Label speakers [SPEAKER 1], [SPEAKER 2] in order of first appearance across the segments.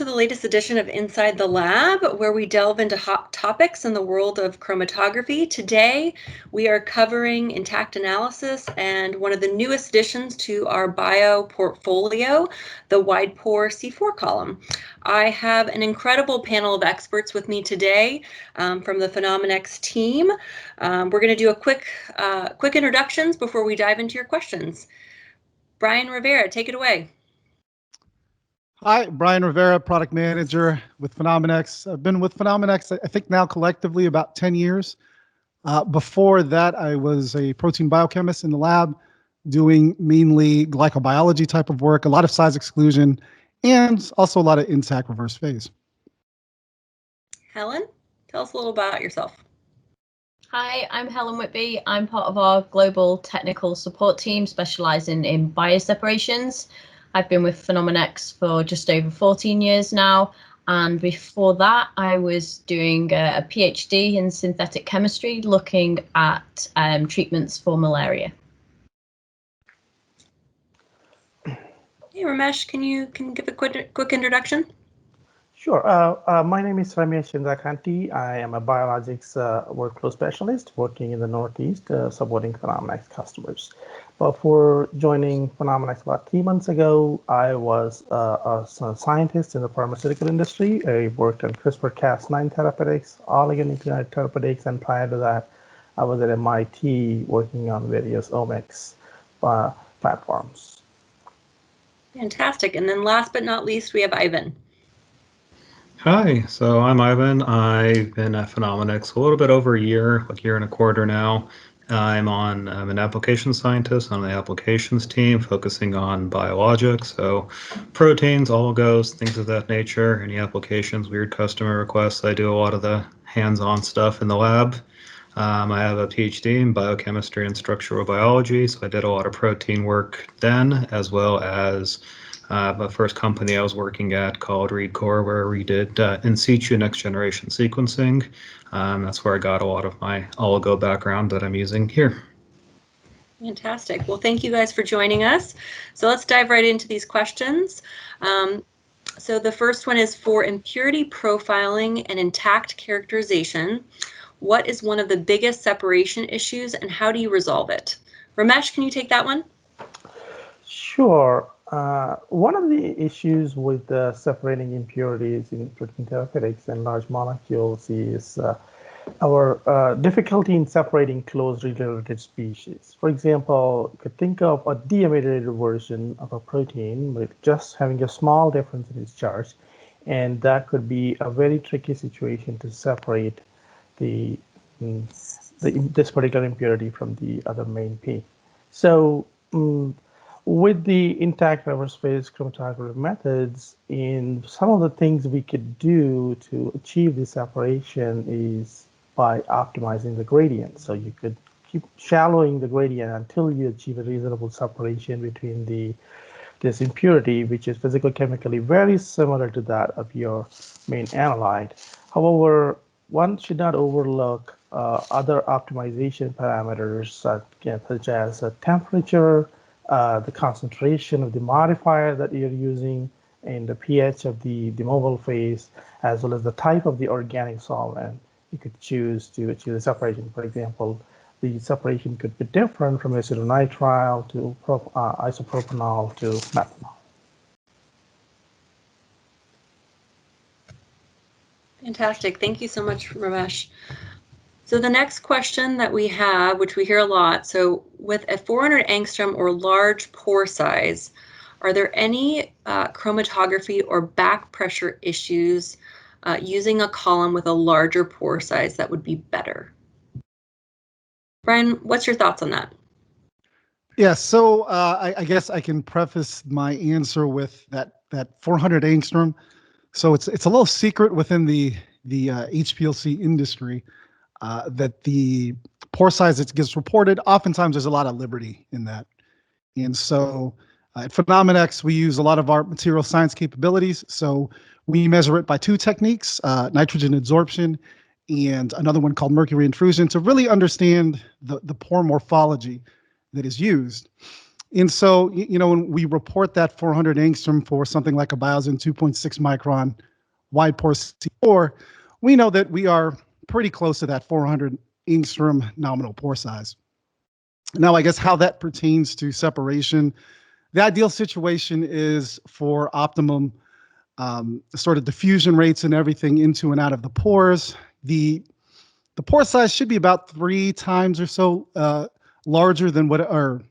[SPEAKER 1] to the latest edition of Inside the Lab, where we delve into hot topics in the world of chromatography. Today, we are covering intact analysis and one of the newest additions to our bio portfolio, the Widepore C4 column. I have an incredible panel of experts with me today from the Phenomenex team. We're going to do a quick introductions before we dive into your questions. Brian Rivera, take it away.
[SPEAKER 2] Hi, Brian Rivera, product manager with Phenomenex. I've been with Phenomenex, I think now collectively about 10 years. Before that, I was a protein biochemist in the lab doing mainly glycobiology type of work, a lot of size exclusion, and also a lot of intact reverse phase.
[SPEAKER 1] Helen, tell us a little about yourself.
[SPEAKER 3] Hi, I'm Helen Whitby. I'm part of our global technical support team specializing in bioseparations. I've been with Phenomenex for just over 14 years now. And before that, I was doing a PhD in synthetic chemistry, looking at treatments for malaria.
[SPEAKER 1] Hey, Ramesh, can you give a quick introduction?
[SPEAKER 4] Sure. My name is Ramesh Indrakanti. I am a biologics workflow specialist working in the Northeast, supporting Phenomenex customers. Before joining Phenomenex about 3 months ago, I was a scientist in the pharmaceutical industry. I worked on CRISPR-Cas9 therapeutics, oligonucleotide therapeutics, and prior to that, I was at MIT working on various omics platforms.
[SPEAKER 1] Fantastic. And then last but not least, we have Ivan.
[SPEAKER 5] Hi, so I'm Ivan. I've been at Phenomenex a little bit over a year and a quarter now. I'm an application scientist on the applications team focusing on biologics, so proteins, oligos, things of that nature, any applications, weird customer requests. I do a lot of the hands-on stuff in the lab. I have a PhD in biochemistry and structural biology, so I did a lot of protein work then, as well as the first company I was working at called Widepore, where we did in situ next generation sequencing. That's where I got a lot of my oligo background that I'm using here.
[SPEAKER 1] Fantastic. Well, thank you guys for joining us. So let's dive right into these questions. So the first one is for impurity profiling and intact characterization. What is one of the biggest separation issues and how do you resolve it? Ramesh, can you take that one?
[SPEAKER 4] Sure. One of the issues with separating impurities in protein therapeutics and large molecules is our difficulty in separating closely related species. For example, you could think of a deaminated version of a protein with just having a small difference in its charge, and that could be a very tricky situation to separate this particular impurity from the other main P. So with the intact reverse phase chromatography methods, in some of the things we could do to achieve this separation is by optimizing the gradient. So you could keep shallowing the gradient until you achieve a reasonable separation between this impurity, which is physicochemically very similar to that of your main analyte. However, one should not overlook other optimization parameters such as temperature, the concentration of the modifier that you're using, and the pH of the mobile phase, as well as the type of the organic solvent you could choose to achieve the separation. For example, the separation could be different from acetonitrile to isopropanol to methanol.
[SPEAKER 1] Fantastic. Thank you so much, Ramesh. So the next question that we have, which we hear a lot, so with a 400 angstrom or large pore size, are there any chromatography or back pressure issues using a column with a larger pore size that would be better? Brian, what's your thoughts on that?
[SPEAKER 2] Yeah, so I guess I can preface my answer with that 400 angstrom. So it's a little secret within the HPLC industry that the pore size that gets reported, oftentimes there's a lot of liberty in that. And so at Phenomenex, we use a lot of our material science capabilities. So we measure it by two techniques, nitrogen adsorption and another one called mercury intrusion, to really understand the pore morphology that is used. And so, when we report that 400 angstrom for something like a bioZen 2.6 micron Widepore C4, we know that we are pretty close to that 400 angstrom nominal pore size. Now, I guess how that pertains to separation, the ideal situation is for optimum sort of diffusion rates and everything into and out of the pores. The pore size should be about 3 times or so larger than what, or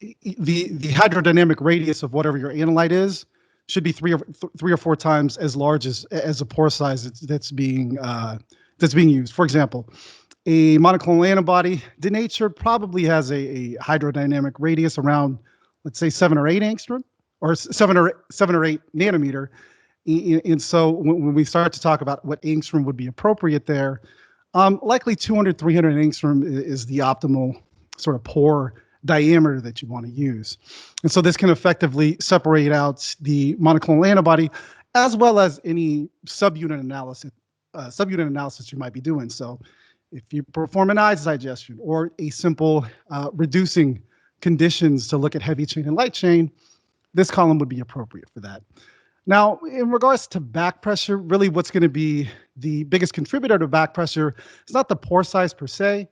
[SPEAKER 2] the hydrodynamic radius of whatever your analyte is should be 3 or 4 times as large as a pore size that's being used. For example, a monoclonal antibody denatured probably has a hydrodynamic radius around, let's say, 7 or 8 angstrom, or 7 or 8 nanometer. And so when we start to talk about what angstrom would be appropriate there, likely 200, 300 angstrom is the optimal sort of pore diameter that you want to use. And so this can effectively separate out the monoclonal antibody as well as any subunit analysis you might be doing. So if you perform an IDES digestion or a simple reducing conditions to look at heavy chain and light chain, this column would be appropriate for that. Now, in regards to back pressure, really what's going to be the biggest contributor to back pressure is not the pore size per se,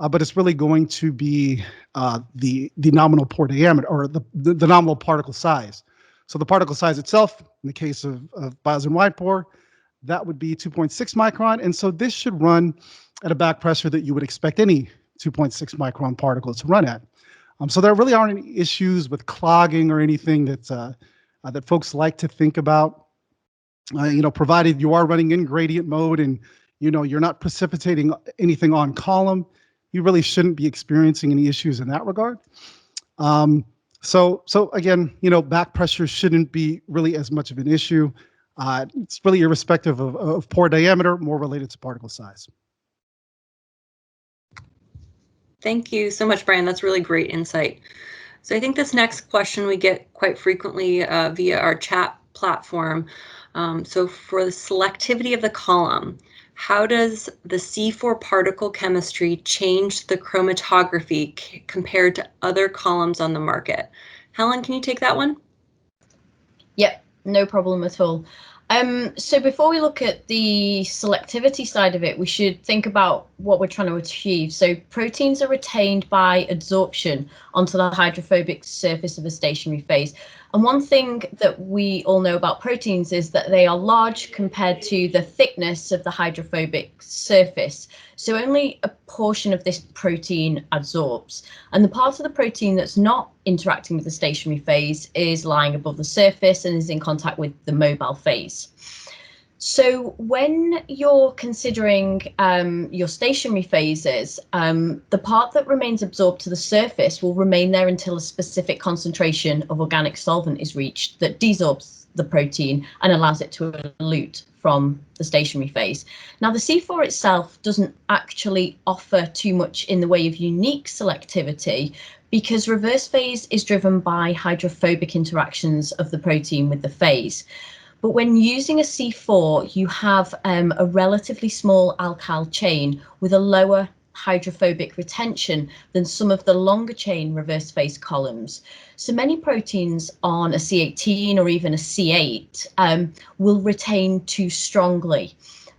[SPEAKER 2] but it's really going to be the nominal pore diameter, or the nominal particle size. So the particle size itself, in the case of bioZen Widepore, that would be 2.6 micron. And so this should run at a back pressure that you would expect any 2.6 micron particle to run at. So there really aren't any issues with clogging or anything that folks like to think about, provided you are running in gradient mode and, you're not precipitating anything on column, you really shouldn't be experiencing any issues in that regard. So again, back pressure shouldn't be really as much of an issue. It's really irrespective of pore diameter, more related to particle size.
[SPEAKER 1] Thank you so much, Brian. That's really great insight. So I think this next question we get quite frequently via our chat platform. So for the selectivity of the column, how does the C4 particle chemistry change the chromatography compared to other columns on the market? Helen, can you take that one?
[SPEAKER 3] Yep, no problem at all. So before we look at the selectivity side of it, we should think about what we're trying to achieve. So proteins are retained by adsorption onto the hydrophobic surface of a stationary phase. And one thing that we all know about proteins is that they are large compared to the thickness of the hydrophobic surface. So only a portion of this protein adsorbs. And the part of the protein that's not interacting with the stationary phase is lying above the surface and is in contact with the mobile phase. So when you're considering your stationary phases, the part that remains absorbed to the surface will remain there until a specific concentration of organic solvent is reached that desorbs the protein and allows it to elute from the stationary phase. Now, the C4 itself doesn't actually offer too much in the way of unique selectivity, because reverse phase is driven by hydrophobic interactions of the protein with the phase. But when using a C4, you have a relatively small alkyl chain with a lower hydrophobic retention than some of the longer chain reverse phase columns. So many proteins on a C18 or even a C8 will retain too strongly.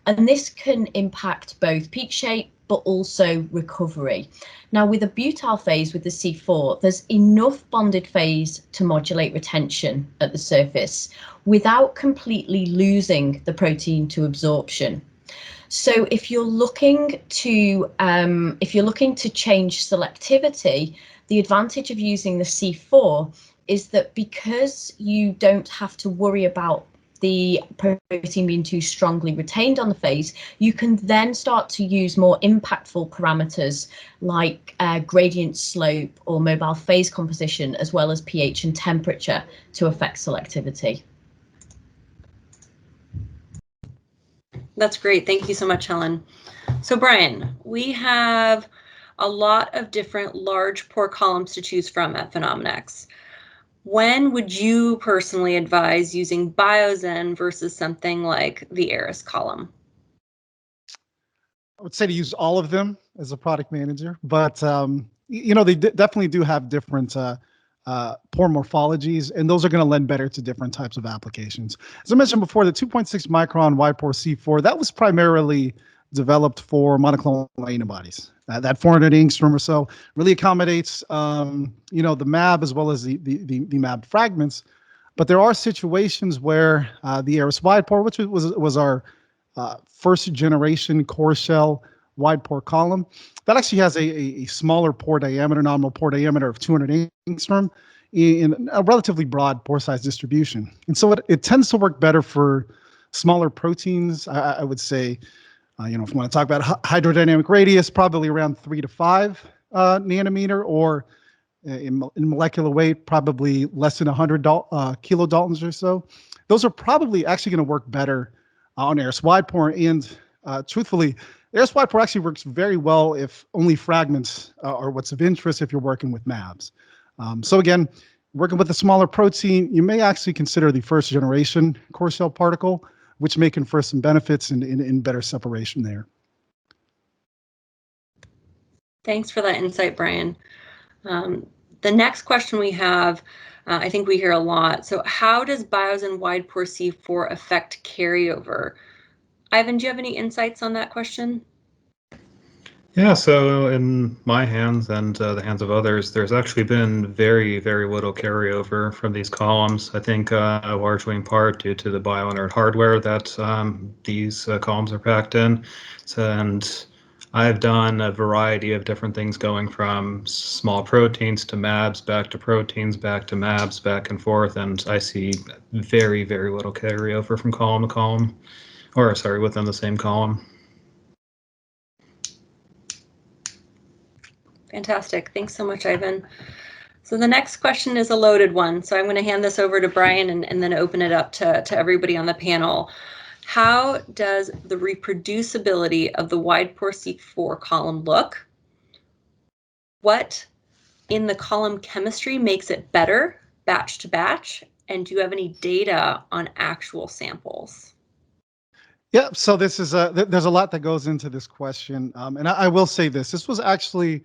[SPEAKER 3] And this can impact both peak shape, but also recovery. Now, with a butyl phase with the C4, there's enough bonded phase to modulate retention at the surface without completely losing the protein to absorption. So if you're looking to change selectivity, the advantage of using the C4 is that because you don't have to worry about the protein being too strongly retained on the phase, you can then start to use more impactful parameters like gradient slope or mobile phase composition, as well as pH and temperature to affect selectivity.
[SPEAKER 1] That's great. Thank you so much, Helen. So Brian, we have a lot of different large pore columns to choose from at Phenomenex. When would you personally advise using bioZen versus something like the Eris column?
[SPEAKER 2] I would say to use all of them as a product manager, but they definitely do have different pore morphologies, and those are going to lend better to different types of applications. As I mentioned before, the 2.6 micron Widepore C4, that was primarily developed for monoclonal antibodies. That 400 angstrom or so really accommodates, the mAb as well as the mAb fragments. But there are situations where the Aris Widepore, which was our first generation core shell wide pore column, that actually has a smaller pore diameter, nominal pore diameter of 200 angstrom in a relatively broad pore size distribution. And so it tends to work better for smaller proteins. I would say, if you want to talk about hydrodynamic radius, probably around 3 to 5 nanometer, or in molecular weight, probably less than 100 kilodaltons or so. Those are probably actually going to work better on Aris Widepore. And truthfully, Aris Widepore actually works very well if only fragments are what's of interest if you're working with mAbs. So again, working with a smaller protein, you may actually consider the first generation core shell particle, which may confer some benefits in better separation there.
[SPEAKER 1] Thanks for that insight, Brian. The next question we have, I think we hear a lot. So how does bioZen Widepore C4 affect carryover? Ivan, do you have any insights on that question?
[SPEAKER 5] Yeah, so in my hands and the hands of others, there's actually been very, very little carryover from these columns. I think largely in part due to the bioinert hardware that these columns are packed in. And I've done a variety of different things, going from small proteins to mAbs, back to proteins, back to mAbs, back and forth, and I see very, very little carryover from column to column, or sorry, within the same column.
[SPEAKER 1] Fantastic. Thanks so much, Ivan. So the next question is a loaded one. So I'm going to hand this over to Brian and then open it up to everybody on the panel. How does the reproducibility of the Widepore C4 column look? What in the column chemistry makes it better batch to batch? And do you have any data on actual samples?
[SPEAKER 2] Yeah, so this is there's a lot that goes into this question, and I will say this was actually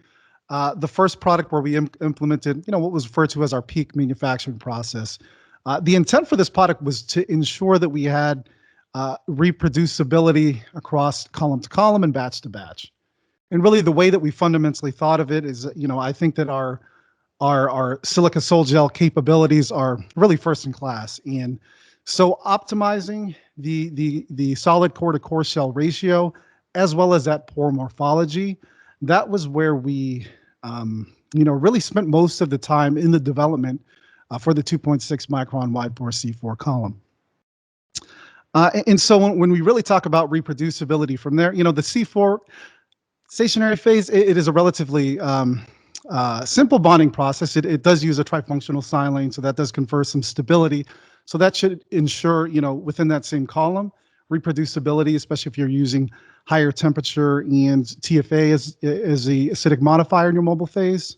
[SPEAKER 2] the first product where we implemented, what was referred to as our peak manufacturing process. The intent for this product was to ensure that we had reproducibility across column to column and batch to batch. And really, the way that we fundamentally thought of it is, I think that our silica sol gel capabilities are really first in class, and so optimizing the solid core to core shell ratio, as well as that pore morphology, that was where we really spent most of the time in the development for the 2.6 micron Widepore C4 column. And so when we really talk about reproducibility from there, the C4 stationary phase, it is a relatively simple bonding process. It does use a trifunctional silane, so that does confer some stability. So that should ensure, within that same column, reproducibility, especially if you're using higher temperature and TFA as the acidic modifier in your mobile phase.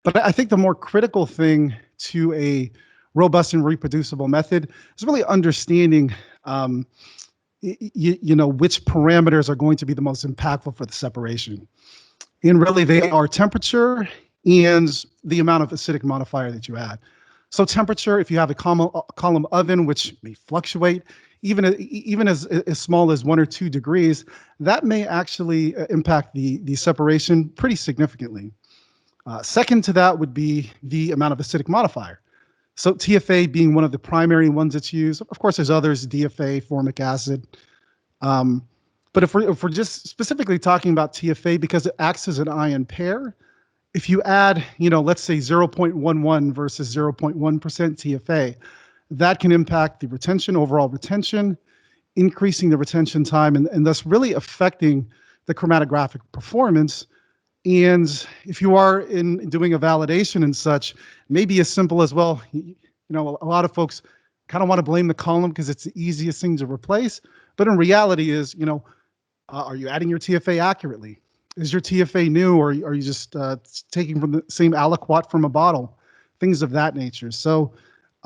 [SPEAKER 2] But I think the more critical thing to a robust and reproducible method is really understanding, which parameters are going to be the most impactful for the separation. And really, they are temperature and the amount of acidic modifier that you add. So temperature, if you have a column oven, which may fluctuate, even as small as 1 or 2 degrees, that may actually impact the separation pretty significantly. Second to that would be the amount of acidic modifier. So TFA being one of the primary ones that's used. Of course, there's others, DFA, formic acid. But if we're just specifically talking about TFA, because it acts as an ion pair, if you add, let's say 0.11 versus 0.1% TFA, that can impact the retention, overall retention, increasing the retention time, and thus really affecting the chromatographic performance. And if you are doing a validation and such, maybe as simple as, well, a lot of folks kind of want to blame the column because it's the easiest thing to replace. But in reality is, are you adding your TFA accurately? Is your TFA new, or are you just taking from the same aliquot from a bottle? Things of that nature. So,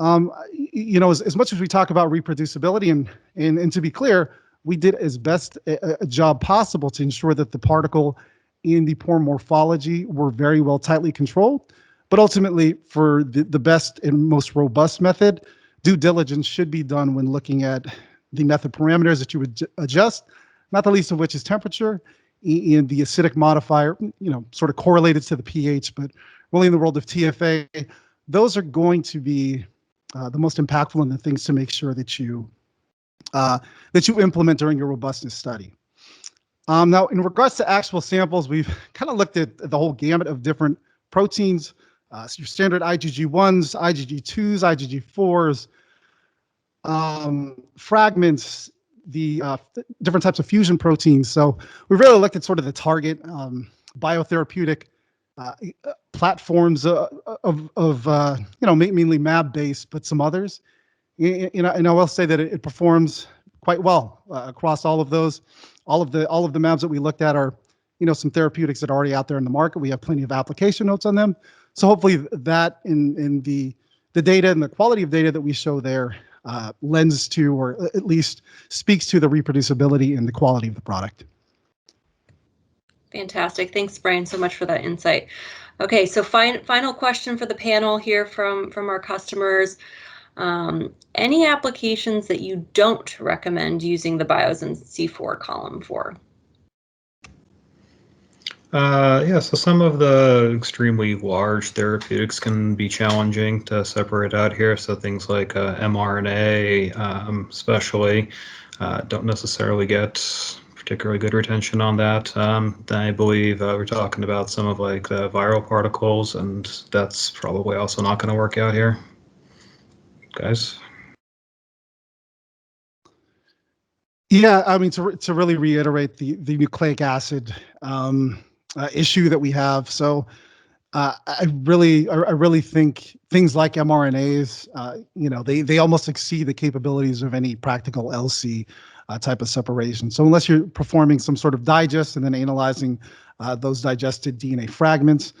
[SPEAKER 2] as much as we talk about reproducibility, and to be clear, we did as best a job possible to ensure that the particle and the pore morphology were very well tightly controlled. But ultimately, for the best and most robust method, due diligence should be done when looking at the method parameters that you would adjust, not the least of which is temperature and the acidic modifier, sort of correlated to the pH, but really in the world of TFA, those are going to be the most impactful and the things to make sure that you implement during your robustness study. Now, in regards to actual samples, we've kind of looked at the whole gamut of different proteins, so your standard IgG1s, IgG2s, IgG4s, fragments, the different types of fusion proteins. So we really looked at sort of the target biotherapeutic platforms of mainly mAb-based, but some others. And I will say that it performs quite well across all of those. All of the mAbs that we looked at are, some therapeutics that are already out there in the market. We have plenty of application notes on them. So hopefully that in the data and the quality of data that we show there lends to, or at least speaks to, the reproducibility and the quality of the product.
[SPEAKER 1] Fantastic. Thanks, Brian, so much for that insight. Okay, so final question for the panel here from our customers. Any applications that you don't recommend using the bioZen C4 column for?
[SPEAKER 5] Yeah, so some of the extremely large therapeutics can be challenging to separate out here. So things like mRNA, especially, don't necessarily get particularly good retention on that. I believe we're talking about some of like the viral particles, and that's probably also not going to work out here, guys.
[SPEAKER 2] Yeah, I mean, to really reiterate the nucleic acid issue that we have. So I really think things like mRNAs, they almost exceed the capabilities of any practical LC type of separation. So unless you're performing some sort of digest and then analyzing those digested DNA fragments,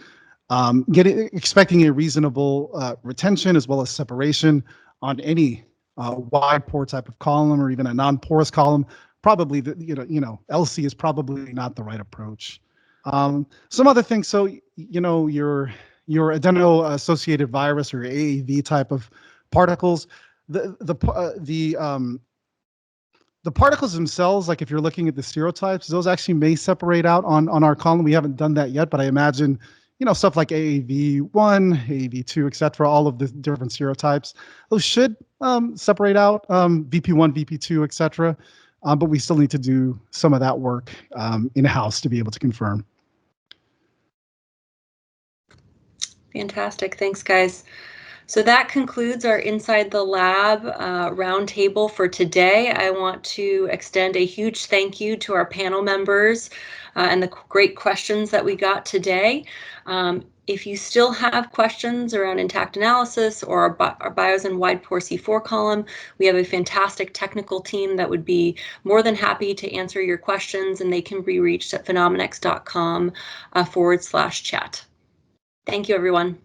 [SPEAKER 2] expecting a reasonable retention as well as separation on any wide pore type of column or even a non-porous column, probably LC is probably not the right approach. Some other things, so your adeno-associated virus or AAV type of particles, the particles themselves, like if you're looking at the serotypes, those actually may separate out on our column. We haven't done that yet, but I imagine stuff like AAV1, AAV2, etc., all of the different serotypes, those should separate out, VP1, VP2, etc. But we still need to do some of that work in-house to be able to confirm.
[SPEAKER 1] Fantastic. Thanks, guys. So that concludes our Inside the Lab roundtable for today. I want to extend a huge thank you to our panel members and the great questions that we got today. If you still have questions around intact analysis or our bioZen Widepore C4 column, we have a fantastic technical team that would be more than happy to answer your questions, and they can be reached at phenomenex.com/chat. Thank you, everyone.